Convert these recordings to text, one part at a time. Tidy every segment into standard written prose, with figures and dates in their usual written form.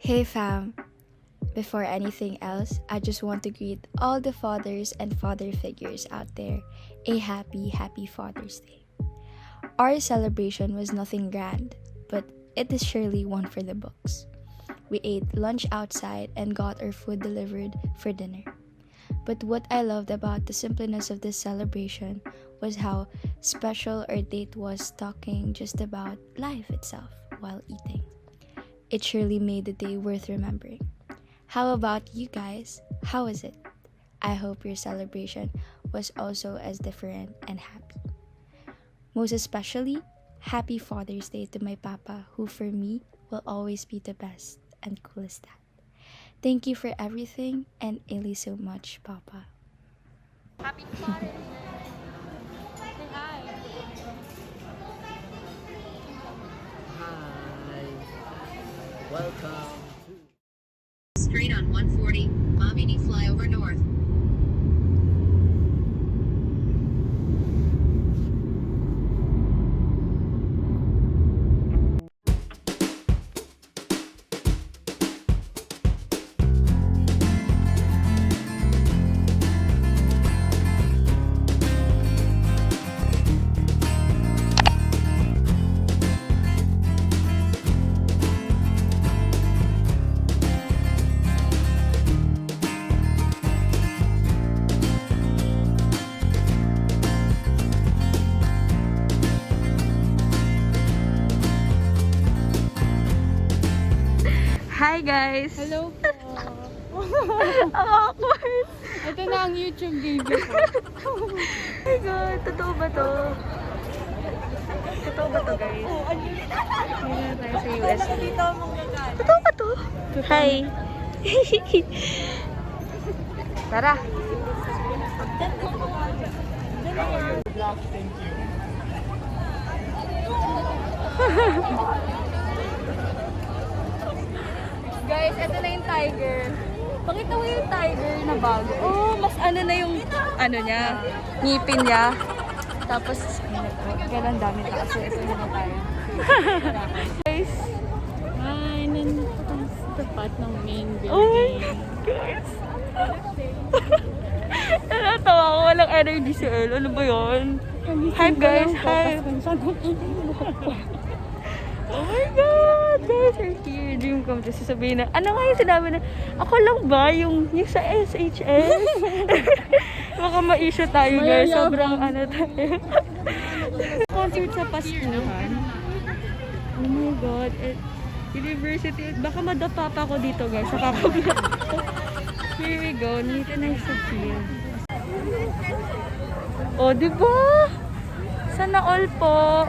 Hey fam! Before anything else, I just want to greet all the fathers and father figures out there a happy Father's Day. Our celebration was nothing grand, but it is surely one for the books. We ate lunch outside and got our food delivered for dinner. But what I loved about the simpleness of this celebration was how special our date was talking just about life itself while eating. It surely made the day worth remembering. How about you guys? How was it? I hope your celebration was also as different and happy. Most especially, happy Father's Day to my papa, who for me will always be the best and coolest dad. Thank you for everything and really so much, papa. Happy Father's Day! Say hi! Hi. Welcome to Straight on 140, Mamini flyover north. Hi guys! Hello po! Ang awkward! Ito na ang YouTube video ko. Oh my god, totoo ba to? Totoo ba to guys? Hindi na tayo sa US. Totoo ba to? Hi! Tara! Guys, ito na yung tiger. Pakita mo yung tiger na bago. Oh, mas ano na yung ano niya, ngipin niya. Tapos, ganun dami na kasi ito na tayo. Guys! Ay, nandito sa tapat ng main building. Oh guys! Natatawa ko, walang energy si El. Ano ba yun? Hi guys! Hi! Oh my God! Guys, are here. Dream come true. Sasabihin na, ano nga yung sinabi na, ako lang ba yung sa SHS? Baka ma-issue tayo guys. Sobrang ano tayo. Concert sa Paskuhan. Oh my God. University. Baka madapa pa ako dito guys. Sa kakabiyak ko. Here we go. Nito na yung sa field. Oh, diba? Sana all po.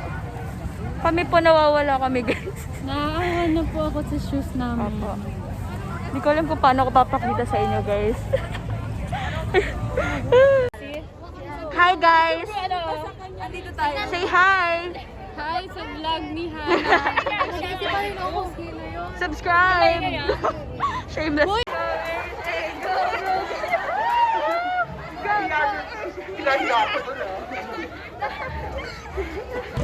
Kami po nawawala kami guys. Nakakahanap po ako sa shoes namin. Opo. Hindi ko alam kung paano ako papakita sa inyo guys. Hi guys! Andito tayo. Say hi! Hi sa vlog ni Hana. Kasi pa rin ako sino yun. Subscribe! Shameless.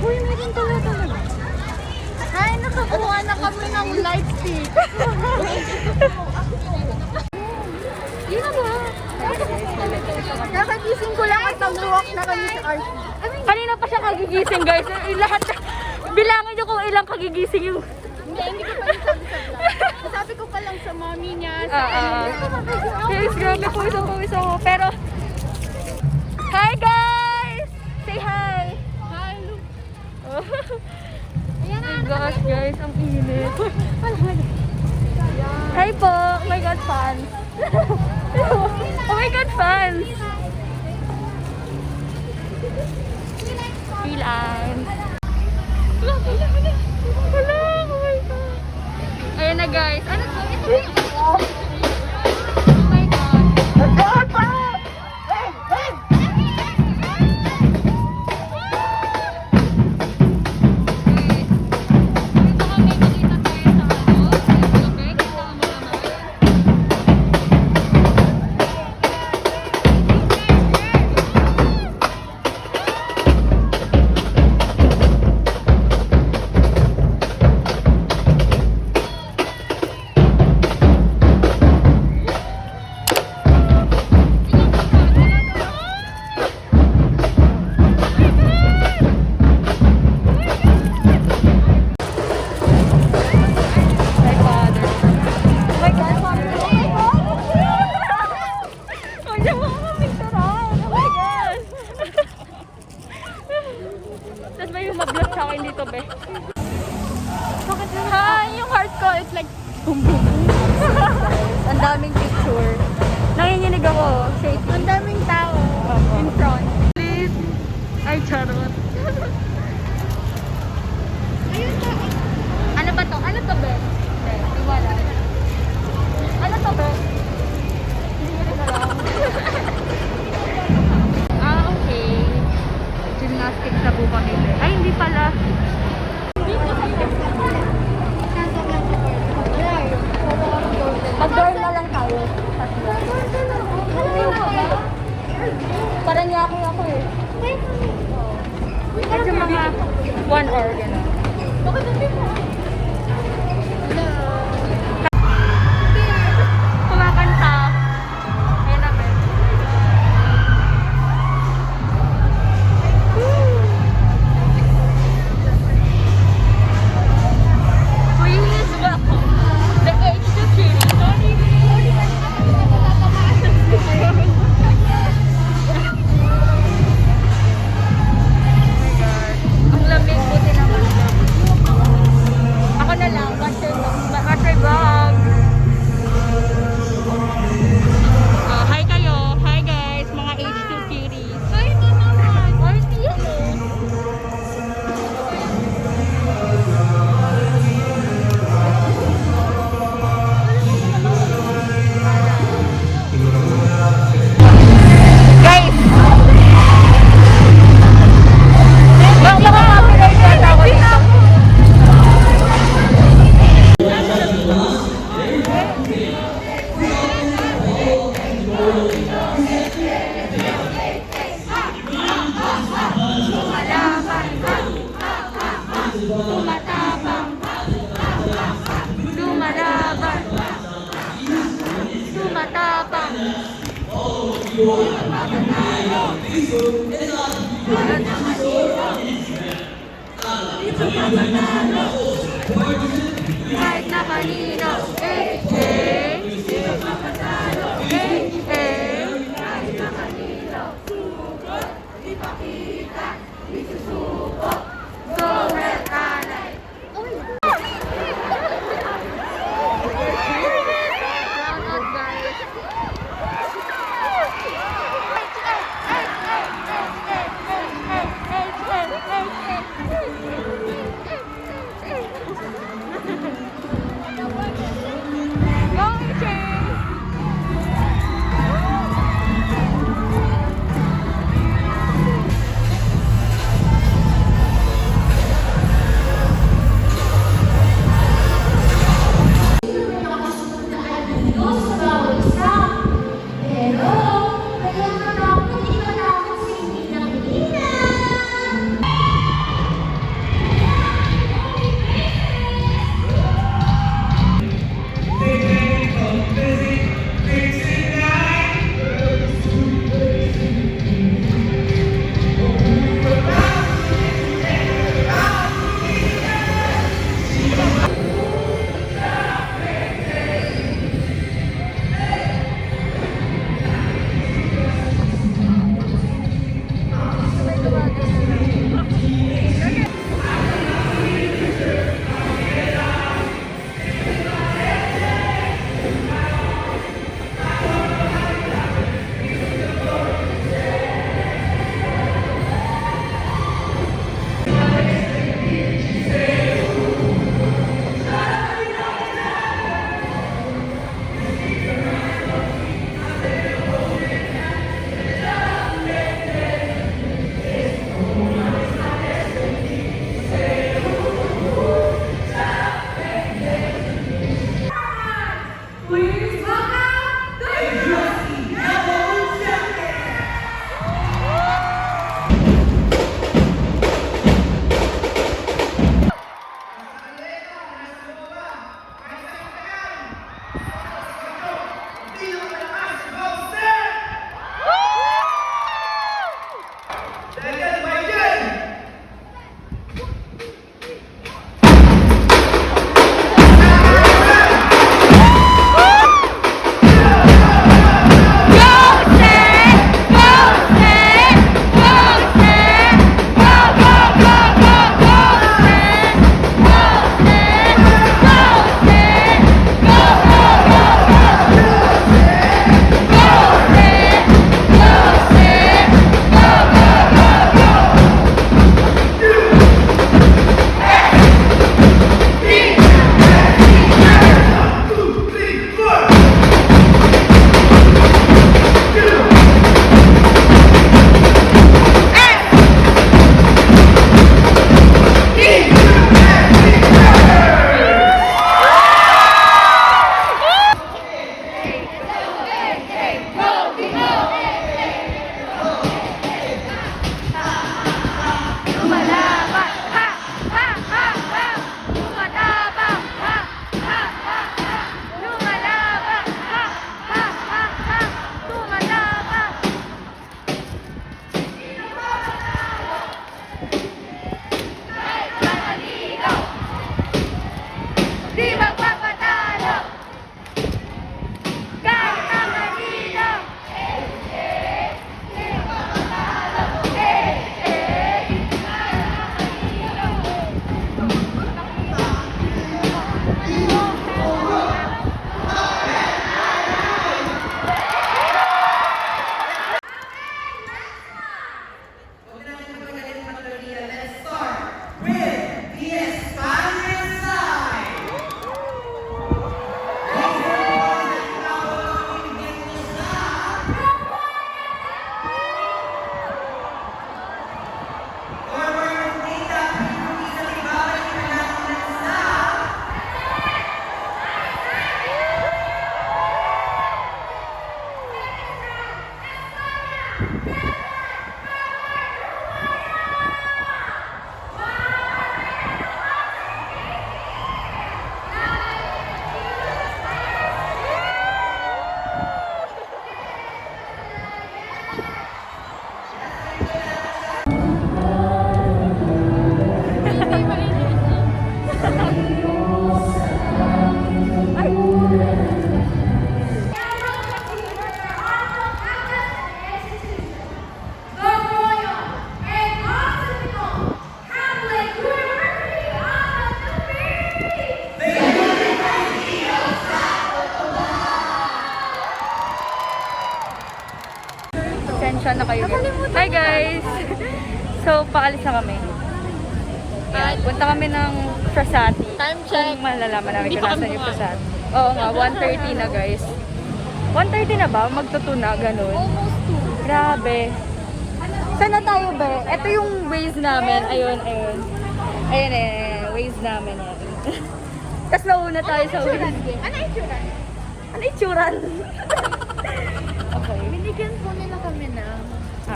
Uy, meron talaga. Hi, nakakuha na kami ng light stick. Yun na ba? Kakagising ko lang at nag-walk na kami sa RC. Kanina pa siya kagigising guys. Lahat, bilangin nyo kung ilang kagigising yung... Hindi ko pa rin sabi sa vlog. Sabi ko pa lang sa mommy niya. Guys, grabe po ako. Pero, hi guys! Say hi! Hi, gosh, guys, ang init. Hi po! Oh my God, fans! Oh my God, fans! Freelance! Wala! Oh my God! Ayan na guys! Ano to? Oh my God! Tapos may humablas sa akin dito, be. Hi! Yung heart ko, it's like boom, boom, boom. Ang daming picture. Nanginginig ako. Shaky. Ang daming tao in front. Please. Ay, charot. Ano ba to? Ano to, be? Hindi, wala. Ano to, be? Hindi ko rin alam. Okay. Gymnastics na po kami. Ay, hindi pala. Mag-dorm na lang tayo. Parang yaki ako eh. Medyo mga 1 hour gano'n. Kumakanta. Ayun na, be. Please welcome the H2 series. Ang lamig, buti naman. Ako na lang, watch your vlog. Hi kayo. Hi guys, mga H2 series. Hi ito naman. Ay, siya guys! Baka copyright yata ako dito. Lumalaban. Tumatapang. Kahit na kanino. Kahit na kanino. Go Red Alay. Round out guys. Go Chase! Pasensya na kayo. Hi guys! So, paalis na kami. Ayan, punta kami ng Frasati. Time check. Kung malalaman namin kung nasan yung Frasati. Oo nga, 1:30 na guys. 1:30 na ba? Magtuto na, ganun. Almost 2. Grabe. Saan na tayo ba? Ito yung ways namin. Ayun. Ayun ways namin. Tapos nauna tayo sa ways. Ano itsura? Ano itsuran? Okay. Binigyan po nila kami na.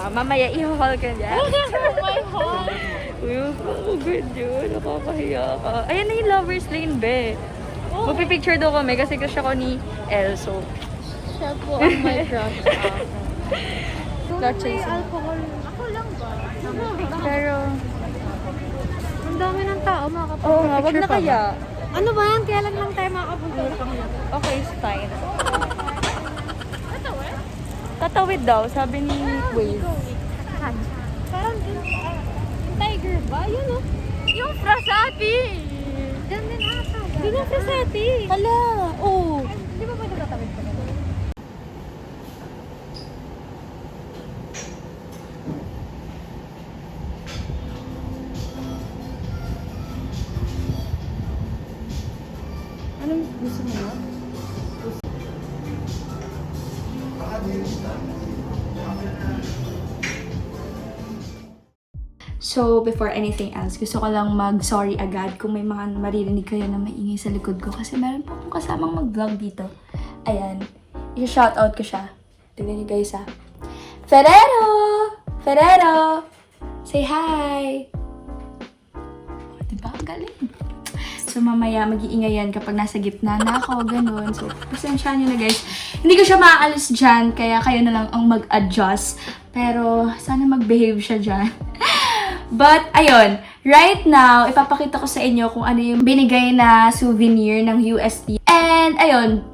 Mamaya i-haul ka niya. My home. Uy, oh, good yun. Nakakahiya ka. Ayan na yung Lover's Lane, be. Magpipicture daw kami kasi crush ako ni Elso. Siya po ang my crush. Cloud May chasing. alcohol. Ako lang ba? Pero, Ang dami ng tao makakapag oo nga, wag na kaya. Ano ba yan? Kailan lang tayo makakapunta? Okay, it's fine. Tatawid daw, sabi ni Waze. Parang yung tiger ba? Yun o. Yung Frasati! Diyan din ata. Yun yung Frasati! Hala! Oo! Di ba pwede tatawid pa ganun? Anong gusto mo? So, before anything else, gusto ko lang mag-sorry agad kung may mga maririnig kayo na maingay sa likod ko kasi meron po akong kasamang mag-vlog dito. Ayan. I-shoutout ko siya. Tignan niyo guys ha. Ferrero! Ferrero! Say hi! Oh, diba? Ang galing. So, mamaya mag-iingay yan kapag nasa gitna na ako, ganun. So, pasensya nyo na guys. Hindi ko siya maaalis dyan, kaya kayo na lang ang mag-adjust. Pero, sana mag-behave siya dyan. But, ayun. Right now, ipapakita ko sa inyo kung ano yung binigay na souvenir ng UST. And, ayun.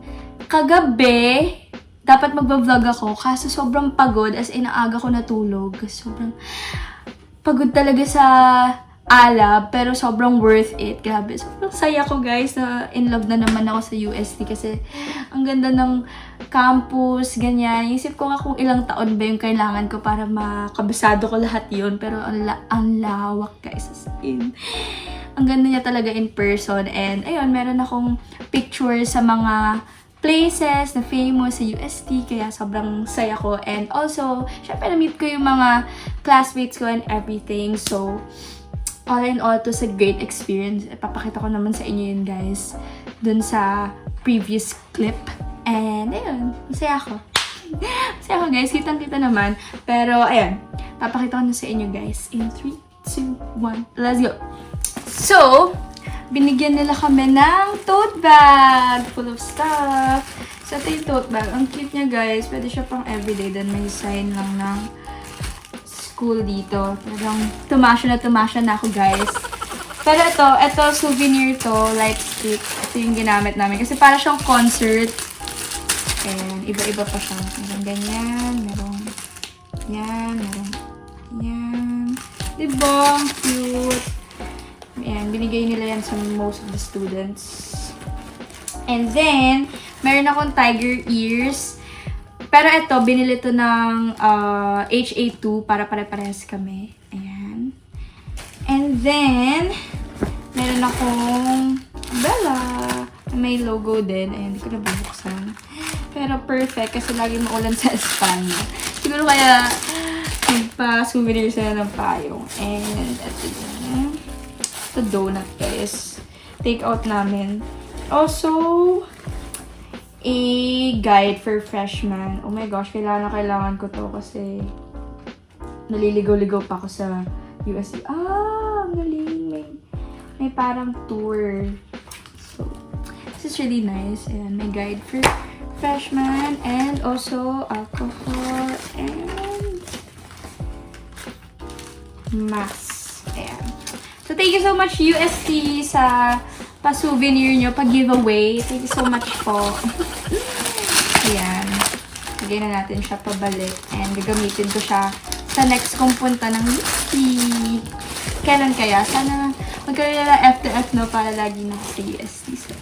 Kagabi, dapat magbablog ako. Kaso sobrang pagod. As in, aga ko natulog. Sobrang pagod talaga sa alab, pero sobrang worth it. Grabe, sobrang saya ko guys na in love na naman ako sa UST kasi ang ganda ng campus, ganyan. Isip ko nga kung ilang taon ba yung kailangan ko para makabasado ko lahat yun, pero ang lawak guys, as in. Ang ganda niya talaga in person, and ayun, meron akong picture sa mga places na famous sa UST, kaya sobrang saya ko. And also, syempre na-meet ko yung mga classmates ko and everything, so all in all, it was a great experience. Ipapakita ko naman sa inyo yun, guys. Dun sa previous clip. And, ayun. Masaya ako. Masaya ako, guys. Kitang-kita naman. Pero, ayun. Papakita ko na sa inyo, guys. In 3, 2, 1. Let's go! So, binigyan nila kami ng tote bag. Full of stuff. So, ito yung tote bag. Ang cute niya, guys. Pwede siya pang everyday. Then, may sign lang ng school dito. Talagang tumasya na ako, guys. Pero ito souvenir to, light stick. Ito yung ginamit namin. Kasi para siyang concert. And iba-iba pa siya. Merong ganyan, merong yan, merong yan. Diba? Cute. Ayan, binigay nila yan sa most of the students. And then, meron akong tiger ears. Pero ito, binili to ng HA2 para pare-parehas kami. Ayan. And then, meron akong umbrella. May logo din. Ayan, hindi ko na bubuksan. Pero perfect kasi lagi maulan sa Espanya. Siguro kaya nagpa-souvenir sila ng payong. And ito yun. Ito donut guys. Take out namin. Also, a guide for freshmen. Oh my gosh, kailangan ko to kasi naliligaw-ligaw pa ako sa USC. Ang galing. May parang tour. So, this is really nice. Ayan, may guide for freshmen and also alcohol and mask. Ayan. So, thank you so much USC sa pa-souvenir nyo, pa-giveaway. Thank you so much po. Ayan. Lagay na natin siya pabalik. And gagamitin ko siya sa next kong punta ng UST. Kailan kaya? Sana magkaroon na F2F, no? Para lagi na sa UST. So,